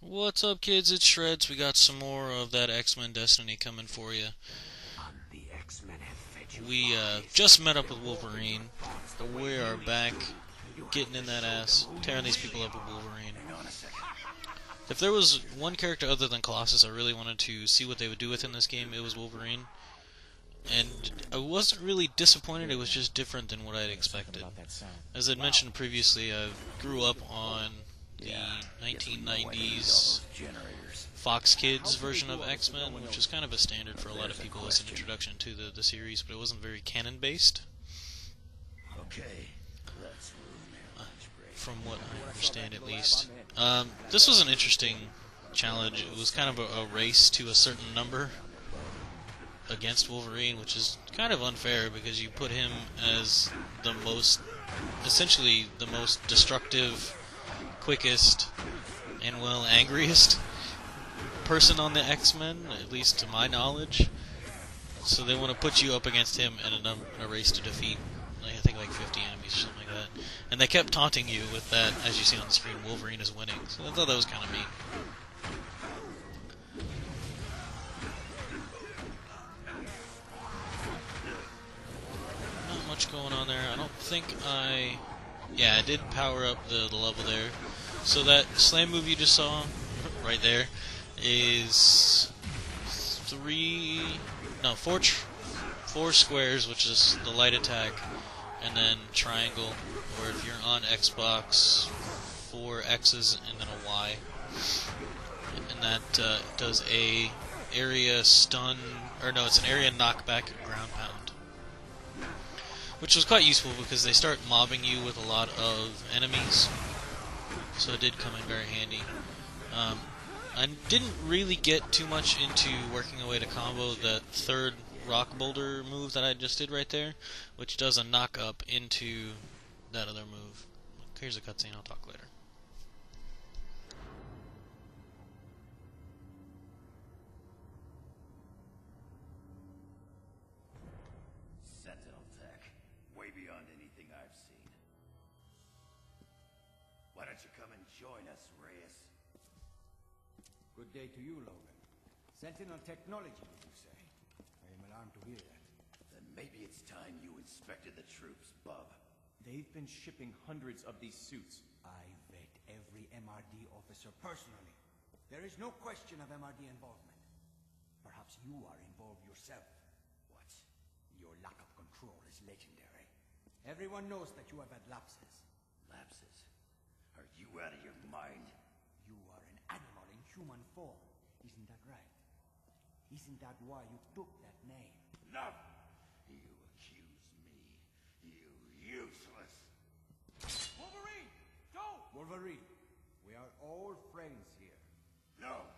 What's up, kids? It's Shreds. We got some more of that X-Men Destiny coming for you. The X-Men have fed you We lies. just met up with Wolverine. We are back, getting in that ass, tearing these people up with Wolverine. Hang on a second. If there was one character other than Colossus I really wanted to see what they would do with in this game, it was Wolverine. And I wasn't really disappointed, it was just different than what I'd expected. As I'd mentioned previously, I grew up on the 1990s Generators. Fox Kids version of X-Men, which was kind of a standard for a lot of people as an introduction to the series, but it wasn't very canon-based, Okay. Let's ruin from what I understand at least. This was an interesting challenge. It was kind of a race to a certain number against Wolverine, which is kind of unfair because you put him as the most, essentially the most destructive, quickest, and well, angriest person on the X-Men, at least to my knowledge. So they want to put you up against him in a race to defeat, I think, like 50 enemies or something like that. And they kept taunting you with that, as you see on the screen, Wolverine is winning. So I thought that was kind of neat. Not much going on there. I don't think I... Yeah, I did power up the level there. So that slam move you just saw, right there, is four squares, which is the light attack, and then triangle, or if you're on Xbox, 4 X's and then a Y. And that does a area stun, or no, it's an area knockback and ground pound. Which was quite useful because they start mobbing you with a lot of enemies, so it did come in very handy. I didn't really get too much into working a way to combo that third rock boulder move that I just did right there, which does a knock up into that other move. Here's a cutscene, I'll talk later. Sentinel tech. Way beyond anything I've seen. Why don't you come and join us, Reyes? Good day to you, Logan. Sentinel technology, did you say? I am alarmed to hear that. Then maybe it's time you inspected the troops, bub. They've been shipping hundreds of these suits. I vet every MRD officer personally. There is no question of MRD involvement. Perhaps you are involved yourself. What? Your lack of control is legendary. Everyone knows that you have had lapses. Lapses? Are you out of your mind? You are an animal in human form. Isn't that right? Isn't that why you took that name? Enough! You accuse me. You useless. Wolverine! Don't! Wolverine, we are all friends here. No.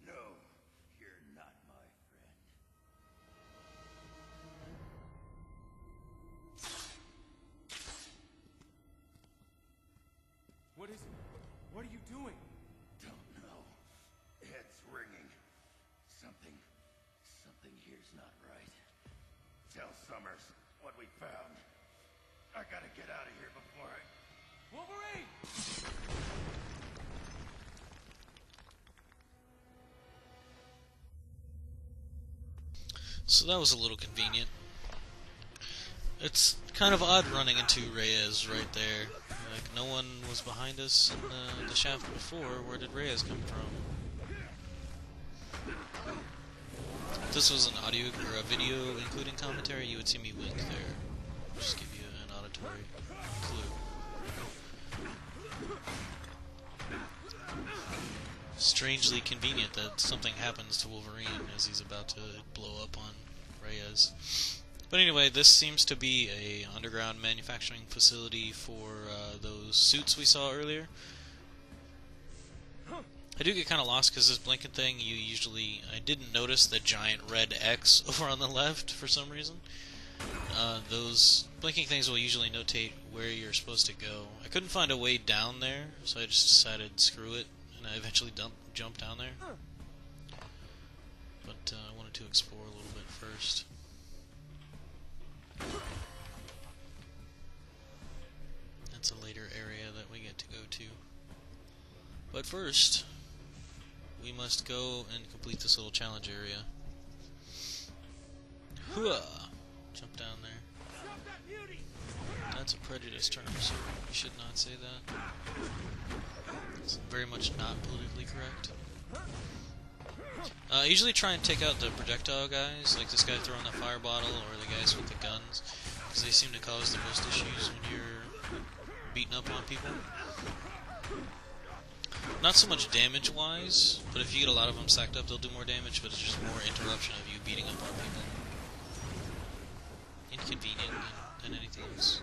No. You're not my friend. What is it? What are you doing? Don't know. It's ringing. Something here's not right. Tell Summers what we found. I gotta get out of here before I... Wolverine! So that was a little convenient. It's kind of odd running into Reyes right there. Like, no one was behind us in the shaft before. Where did Reyes come from? If this was an audio or a video including commentary, you would see me wink there. Just give you an auditory clue. Strangely convenient that something happens to Wolverine as he's about to blow up on Reyes. But anyway, this seems to be a underground manufacturing facility for those suits we saw earlier. I do get kind of lost because this blinking thing, I didn't notice the giant red X over on the left for some reason. Those blinking things will usually notate where you're supposed to go. I couldn't find a way down there, so I just decided screw it, and I eventually jumped down there. But I wanted to explore a little bit first. That's a later area that we get to go to. But first, we must go and complete this little challenge area. Hooah! Jump down there. That's a prejudice term, so we should not say that. It's very much not politically correct. I usually try and take out the projectile guys, like this guy throwing the fire bottle, or the guys with the guns, because they seem to cause the most issues when you're beating up on people. Not so much damage-wise, but if you get a lot of them stacked up, they'll do more damage, but it's just more interruption of you beating up on people. Inconvenient than anything else.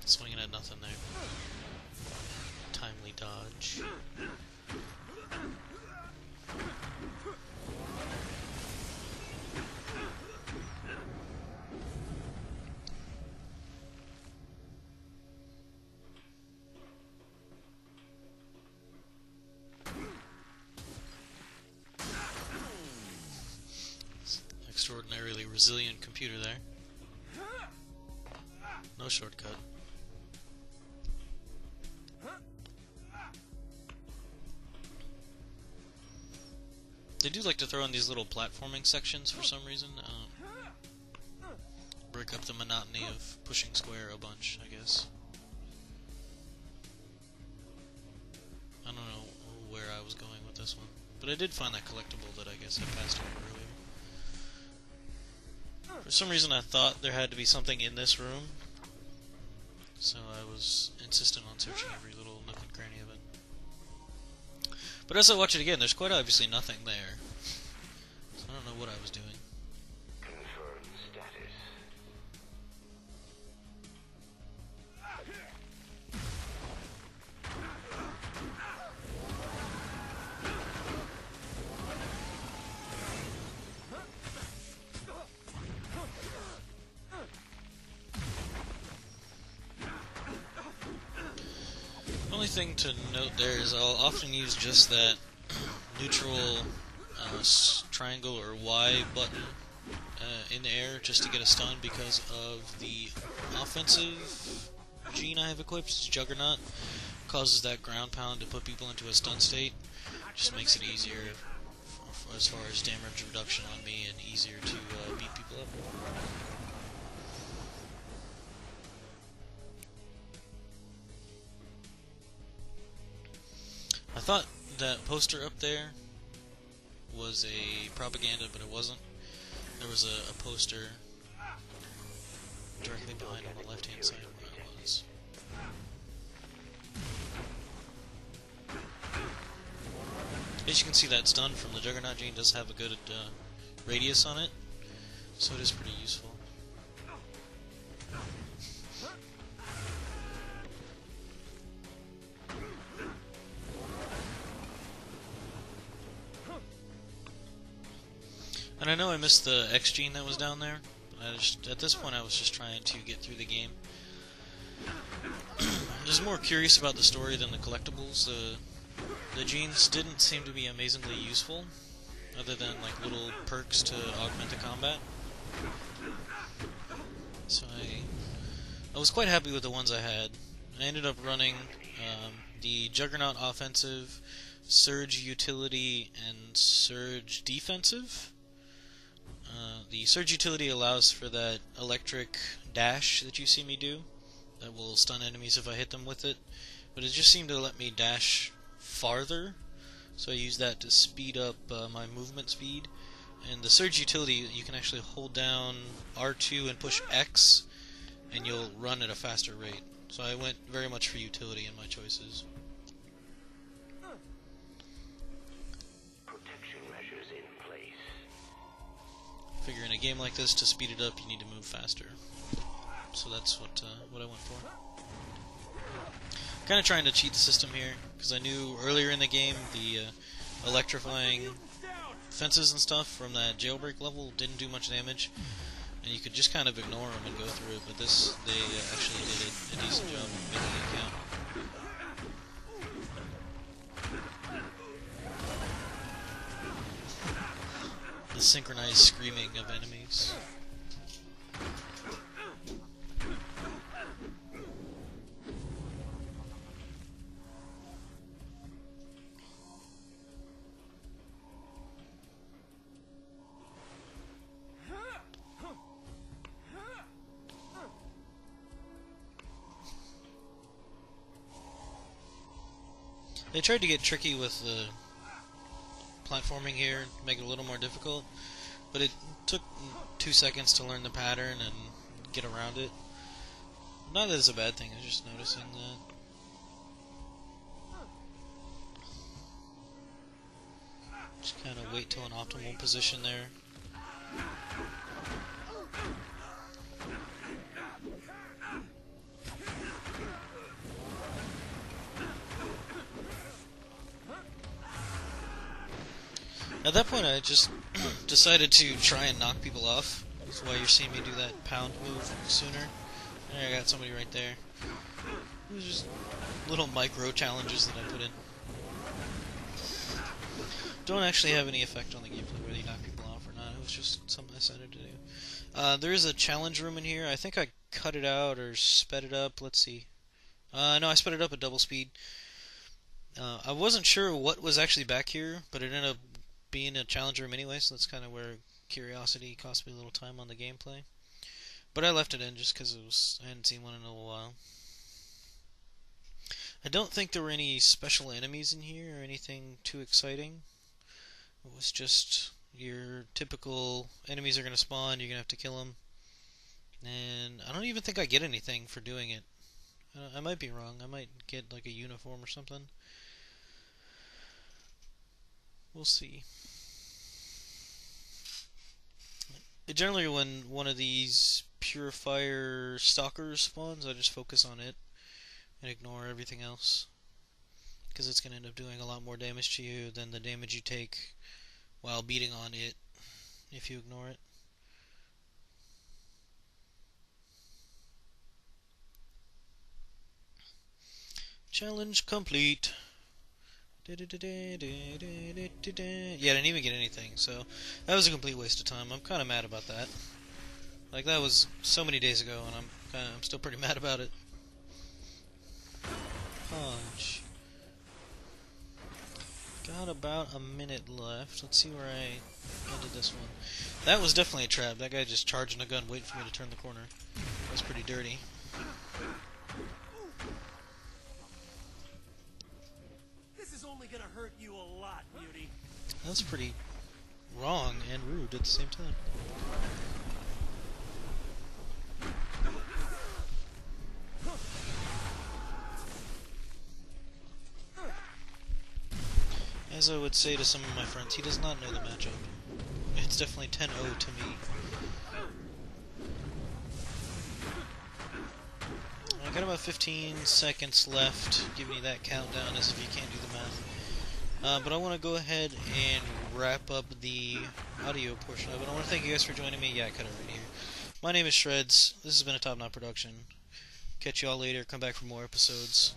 Swinging at nothing there. Timely dodge. Extraordinarily resilient computer there. No shortcut. They do like to throw in these little platforming sections for some reason. Break up the monotony of pushing square a bunch, I guess. I don't know where I was going with this one. But I did find that collectible that I guess I passed over earlier. For some reason I thought there had to be something in this room. So I was insistent on searching every little nook and cranny of it. But as I watch it again, there's quite obviously nothing there. So I don't know what I was doing. Confirm status. The only thing to note there is I'll often use just that neutral triangle or Y button in the air just to get a stun because of the offensive gene I have equipped. It's Juggernaut. Causes that ground pound to put people into a stun state. Just makes it easier as far as damage reduction on me and easier to beat people up. I thought that poster up there was a propaganda, but it wasn't. There was a poster directly behind on the left-hand side where it was. As you can see, that stun from the Juggernaut gene does have a good radius on it, so it is pretty useful. And I know I missed the X gene that was down there. At this point I was just trying to get through the game. I was more curious about the story than the collectibles. The genes didn't seem to be amazingly useful, other than like little perks to augment the combat. So I was quite happy with the ones I had. I ended up running the Juggernaut offensive, Surge utility, and Surge defensive. The Surge utility allows for that electric dash that you see me do that will stun enemies if I hit them with it, but it just seemed to let me dash farther, so I use that to speed up my movement speed. And the Surge utility, you can actually hold down R2 and push X and you'll run at a faster rate. So I went very much for utility in my choices. Figure in a game like this, to speed it up, you need to move faster. So that's what I went for. Kind of trying to cheat the system here, because I knew earlier in the game the electrifying fences and stuff from that jailbreak level didn't do much damage, and you could just kind of ignore them and go through it. But this, they actually did a decent job of making it count. The synchronized screaming of enemies. They tried to get tricky with the platforming here, make it a little more difficult, but it took 2 seconds to learn the pattern and get around it. Not that it's a bad thing, I was just noticing that. Just kind of wait till an optimal position there. At that point, I just decided to try and knock people off. That's why you're seeing me do that pound move sooner. There, I got somebody right there. It was just little micro challenges that I put in. Don't actually have any effect on the gameplay whether you knock people off or not. It was just something I decided to do. There is a challenge room in here. I think I cut it out or sped it up. Let's see. No, I sped it up at double speed. I wasn't sure what was actually back here, but it ended up being a challenge room anyway, so that's kind of where curiosity cost me a little time on the gameplay. But I left it in just because I hadn't seen one in a little while. I don't think there were any special enemies in here or anything too exciting. It was just your typical enemies are going to spawn, you're going to have to kill them. And I don't even think I get anything for doing it. I might be wrong. I might get like a uniform or something. We'll see. Generally, when one of these Purifier Stalkers spawns, I just focus on it and ignore everything else. Because it's going to end up doing a lot more damage to you than the damage you take while beating on it if you ignore it. Challenge complete. Yeah, I didn't even get anything, so that was a complete waste of time. I'm kind of mad about that. Like, that was so many days ago, and I'm still pretty mad about it. Punch. Got about a minute left. Let's see where I ended this one. That was definitely a trap. That guy just charging a gun, waiting for me to turn the corner. That was pretty dirty. Gonna hurt you a lot, beauty. That's pretty wrong and rude at the same time. As I would say to some of my friends, he does not know the matchup. It's definitely 10-0 to me. I got about 15 seconds left. Give me that countdown as if you can't do the math. But I want to go ahead and wrap up the audio portion of it. I want to thank you guys for joining me. Yeah, I cut it right here. My name is Shreds. This has been a Top Knot production. Catch you all later. Come back for more episodes.